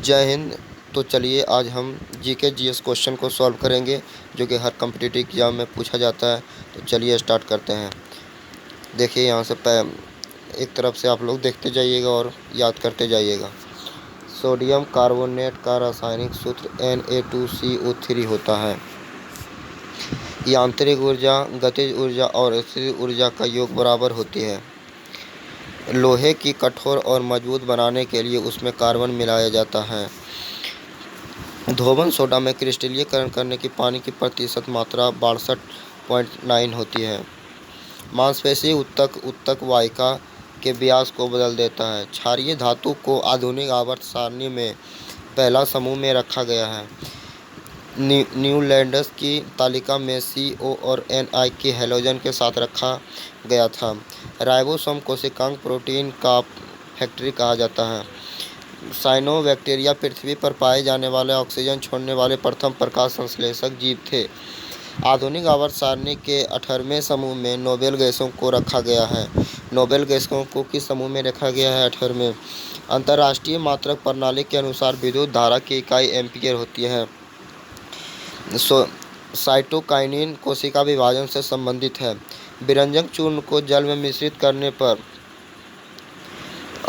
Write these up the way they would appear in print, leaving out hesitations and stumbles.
जय हिंद। तो चलिए आज हम जीके जीएस क्वेश्चन को सॉल्व करेंगे जो कि हर कम्पिटिटिव एग्ज़ाम में पूछा जाता है। तो चलिए स्टार्ट करते हैं। देखिए यहाँ से एक तरफ से आप लोग देखते जाइएगा और याद करते जाइएगा। सोडियम कार्बोनेट का रासायनिक सूत्र Na2CO3 होता है। यांत्रिक ऊर्जा, गतिज ऊर्जा और स्थितिज ऊर्जा का योग बराबर होती है। लोहे की कठोर और मजबूत बनाने के लिए उसमें कार्बन मिलाया जाता है। धोबन सोडा में क्रिस्टलीकरण करने की पानी की प्रतिशत मात्रा 62.9 होती है। मांसपेशी उत्तक वाहिका के व्यास को बदल देता है। क्षारीय धातु को आधुनिक आवर्त सारणी में पहला समूह में रखा गया है। न्यूलैंडस की तालिका में CO और Ni की हैलोजन के साथ रखा गया था। राइबोसोम कोशिकांग प्रोटीन का फैक्ट्री कहा जाता है। साइनोबैक्टीरिया पृथ्वी पर पाए जाने वाले ऑक्सीजन छोड़ने वाले प्रथम प्रकाश संश्लेषक जीव थे। आधुनिक आवर्त सारणी के 18वें समूह में नोबेल गैसों को रखा गया है। नोबेल गैसों को किस समूह में रखा गया है? 18वें। अंतर्राष्ट्रीय मात्रक प्रणाली के अनुसार विद्युत धारा की इकाई एम्पीयर होती है। साइटोकाइनिन कोशिका विभाजन से संबंधित है। विरंजक चूर्ण को जल में मिश्रित करने पर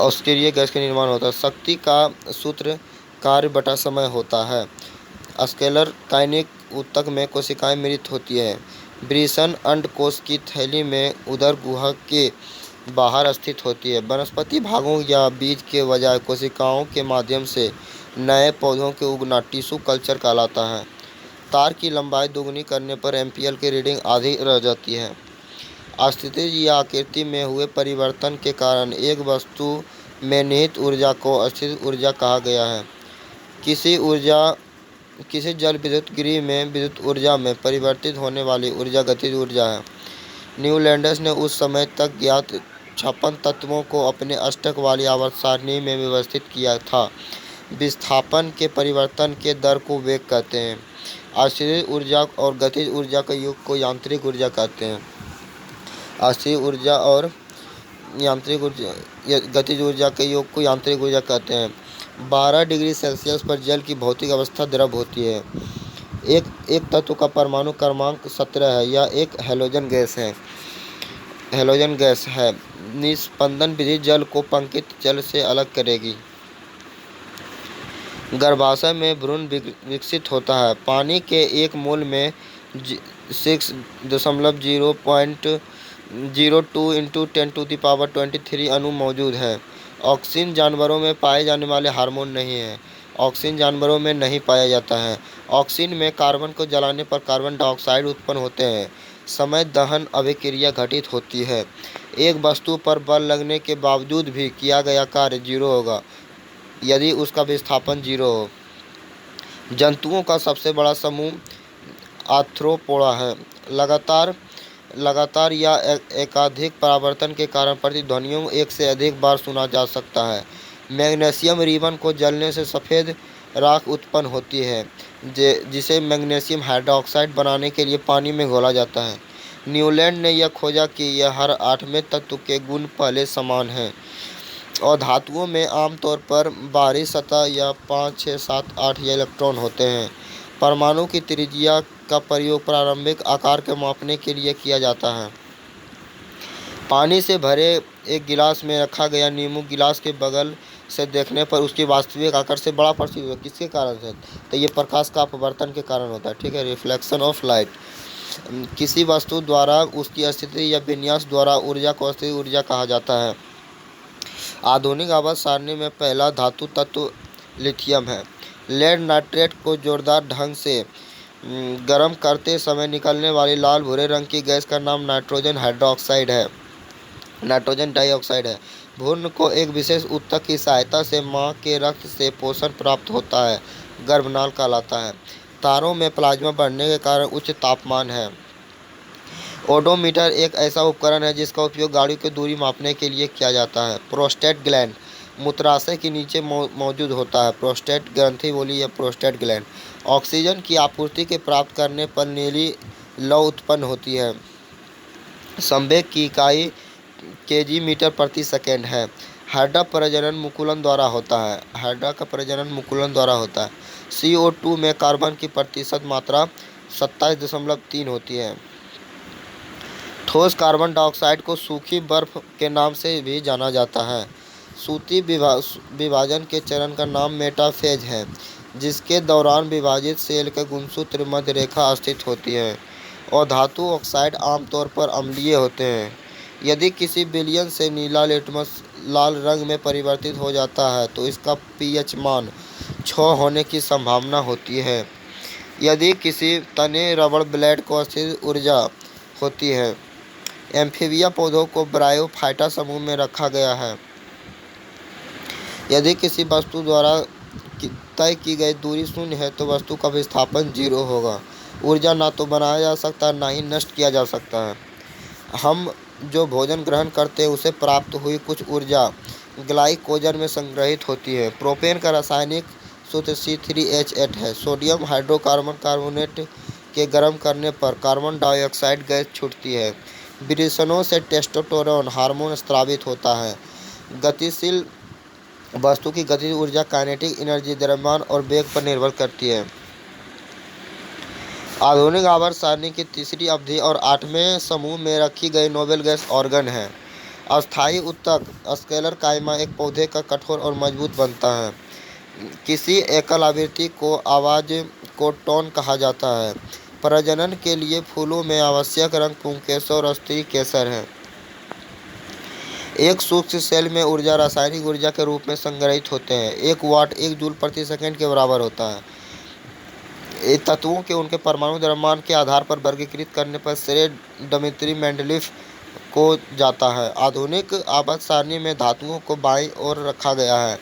औष्कीय गैस का निर्माण होता है। शक्ति का सूत्र कार्य बटा समय होता है। स्केलर काइनिक ऊतक में कोशिकाएं मृत होती है। वृषण अंडकोश की थैली में उदर गुहा के बाहर स्थित होती है। वनस्पति भागों या बीज के बजाय कोशिकाओं के माध्यम से नए पौधों के उगना टिश्यू कल्चर कहलाता है। तार की लंबाई दोगुनी करने पर एम्पीयर की रीडिंग आधी रह जाती है। स्थितिज या आकृति में हुए परिवर्तन के कारण एक वस्तु में निहित ऊर्जा को स्थितिज ऊर्जा कहा गया है। किसी जल विद्युत गृह में विद्युत ऊर्जा में परिवर्तित होने वाली ऊर्जा गतिज ऊर्जा है। न्यूलैंडस ने उस समय तक ज्ञात 56 तत्वों को अपने अष्टक वाली आवर्त सारणी में व्यवस्थित किया था। विस्थापन के परिवर्तन के दर को वेग कहते हैं। स्थितिज ऊर्जा और गतिज ऊर्जा के योग को यांत्रिक ऊर्जा कहते हैं। स्थितिज ऊर्जा और गतिज ऊर्जा के योग को यांत्रिक ऊर्जा कहते हैं। 12 डिग्री सेल्सियस पर जल की भौतिक अवस्था द्रव होती है। एक तत्व का परमाणु क्रमांक 17 है। यह एक हैलोजन गैस है। निस्पंदन विधि जल को पंकित जल से अलग करेगी। गर्भाशय में भ्रूण विकसित होता है। पानी के 1 मोल में 6.002 × 10⁻23 अणु मौजूद है। ऑक्सीजन जानवरों में पाए जाने वाले हार्मोन नहीं है। ऑक्सीजन जानवरों में नहीं पाया जाता है। ऑक्सीजन में कार्बन को जलाने पर कार्बन डाइऑक्साइड उत्पन्न होते हैं। समय दहन अभिक्रिया घटित होती है। एक वस्तु पर बल लगने के बावजूद भी किया गया कार्य 0 होगा यदि उसका विस्थापन 0 हो। जंतुओं का सबसे बड़ा समूह आर्थ्रोपोडा है। लगातार या एकाधिक परावर्तन के कारण प्रतिध्वनियों एक से अधिक बार सुना जा सकता है। मैग्नीशियम रिबन को जलने से सफ़ेद राख उत्पन्न होती है जिसे मैग्नीशियम हाइड्रोक्साइड बनाने के लिए पानी में घोला जाता है। न्यूलैंड ने यह खोजा कि यह हर 8वें तत्व के गुण पहले समान हैं और धातुओं में आमतौर पर बाहरी सतह या 5, 6, 7, 8 इलेक्ट्रॉन होते हैं। परमाणु की त्रिज्या का प्रयोग प्रारंभिक आकार के मापने के लिए किया जाता है। पानी से भरे एक गिलास में रखा गया नींबू गिलास के बगल से देखने पर उसकी वास्तविक आकार से बड़ा प्रतीत होता है। किसके कारण से? तो ये प्रकाश का अपवर्तन के कारण होता है। ठीक है, रिफ्लेक्शन ऑफ लाइट। किसी वस्तु द्वारा उसकी स्थिति या विन्यास द्वारा ऊर्जा को स्थितिज ऊर्जा कहा जाता है। आधुनिक आवर्त सारणी में पहला धातु तत्व लिथियम है। लेड नाइट्रेट को जोरदार ढंग से गर्म करते समय निकलने वाली लाल भूरे रंग की गैस का नाम नाइट्रोजन डाइऑक्साइड है। भ्रूण को एक विशेष ऊतक की सहायता से मां के रक्त से पोषण प्राप्त होता है, गर्भनाल कहलाता है। तारों में प्लाज्मा बढ़ने के कारण उच्च तापमान है। ओडोमीटर एक ऐसा उपकरण है जिसका उपयोग गाड़ियों की दूरी मापने के लिए किया जाता है। प्रोस्टेट ग्लैंड मूत्राशय के नीचे मौजूद होता है। प्रोस्टेट ग्रंथि बोली या प्रोस्टेट ग्लैंड। ऑक्सीजन की आपूर्ति के प्राप्त करने पर नीली लौ उत्पन्न होती है। संवेग की इकाई kg/s है। हाइड्रा प्रजनन मुकुलन द्वारा होता है। हाइड्रा का प्रजनन मुकुलन द्वारा होता है। CO2 में कार्बन की प्रतिशत मात्रा 27.3 होती है। ठोस कार्बन डाइऑक्साइड को सूखी बर्फ के नाम से भी जाना जाता है। सूती विभाजन के चरण का नाम मेटाफेज है, जिसके दौरान विभाजित सेल के गुणसूत्र मध्य रेखा स्थित होती है और धातु ऑक्साइड आमतौर पर अम्लीय होते हैं। यदि किसी विलयन से नीला लिटमस लाल रंग में परिवर्तित हो जाता है तो इसका pH मान 6 होने की संभावना होती है। यदि किसी तने रबड़ ब्लेड को स्थिर ऊर्जा होती है। एम्फीबिया पौधों को ब्रायोफाइटा समूह में रखा गया है। यदि किसी वस्तु द्वारा तय की गई दूरी शून्य है तो वस्तु का विस्थापन 0 होगा। ऊर्जा ना तो बनाया जा सकता ना ही नष्ट किया जा सकता है। हम जो भोजन ग्रहण करते हैं उसे प्राप्त हुई कुछ ऊर्जा ग्लाइकोजन में संग्रहित होती है। प्रोपेन का रासायनिक सूत्र C3H8 है। सोडियम हाइड्रोकार्बन कार्बोनेट के गर्म करने पर कार्बन डाइऑक्साइड गैस छूटती है। वृषणों से टेस्टोस्टेरोन हार्मोन स्रावित होता है। गतिशील वस्तु की गतिज ऊर्जा काइनेटिक एनर्जी द्रव्यमान और वेग पर निर्भर करती है। आधुनिक आवर्त सारणी की तीसरी अवधि और 8वें समूह में रखी गई नोबेल गैस ऑर्गन है। अस्थायी ऊतक स्केलर कायमा एक पौधे का कठोर और मजबूत बनता है। किसी एकल आवृत्ति को आवाज़ को टोन कहा जाता है। प्रजनन के लिए फूलों में आवश्यक रंग पुंकेसर और स्त्री केसर है। एक सूक्ष्म सेल में ऊर्जा रासायनिक ऊर्जा के रूप में संग्रहित होते हैं। 1 वाट 1 जूल प्रति सेकंड के बराबर होता है। तत्वों के उनके परमाणु द्रव्यमान के आधार पर वर्गीकृत करने पर श्रेय डिमित्री मेंडलीफ को जाता है। आधुनिक आवर्त सारणी में धातुओं को बाईं ओर रखा गया है।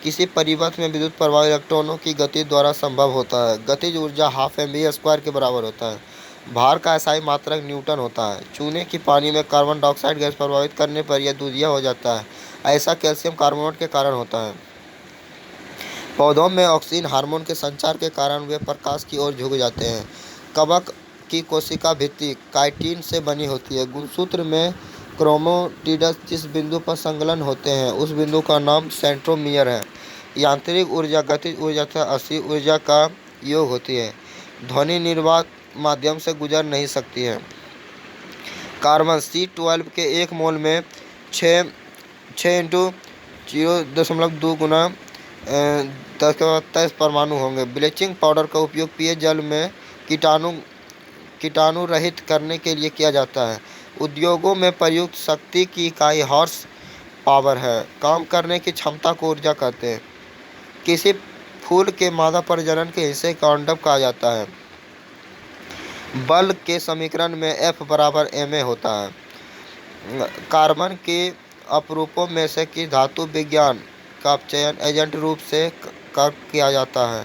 किसी परिपथ में विद्युत प्रवाह इलेक्ट्रॉनों की गति द्वारा संभव होता है। गतिज ऊर्जा ½ mv² के बराबर होता है। भार का SI मात्रक न्यूटन होता है। चूने की पानी में कार्बन डाइऑक्साइड गैस प्रभावित करने पर यह दूधिया हो जाता है। ऐसा कैल्शियम कार्बोनेट के कारण होता है। पौधों में ऑक्सीन हार्मोन के संचार के कारण वे प्रकाश की ओर झुक जाते हैं। कवक की कोशिका भित्ति काइटिन से बनी होती है। गुणसूत्र में क्रोमैटिड्स जिस बिंदु पर संलग्न होते हैं उस बिंदु का नाम सेंट्रोमियर है। यांत्रिक ऊर्जा गतिज ऊर्जा तथा अक्षीय ऊर्जा का योग होती है। ध्वनि निर्वात माध्यम से गुजर नहीं सकती है। कार्बन C12 के 1 मोल में 6 × 0.2 गुना 10⁻23 परमाणु होंगे। ब्लीचिंग पाउडर का उपयोग पेय जल में कीटाणु रहित करने के लिए किया जाता है। उद्योगों में प्रयुक्त शक्ति की इकाई हॉर्स पावर है। काम करने की क्षमता को ऊर्जा कहते हैं। किसी फूल के मादा प्रजनन के हिस्से को अंडक कहा जाता है। बल के समीकरण में F बराबर ma होता है। कार्बन के अपरूपों में से किस धातु विज्ञान का चयन एजेंट रूप से किया जाता है?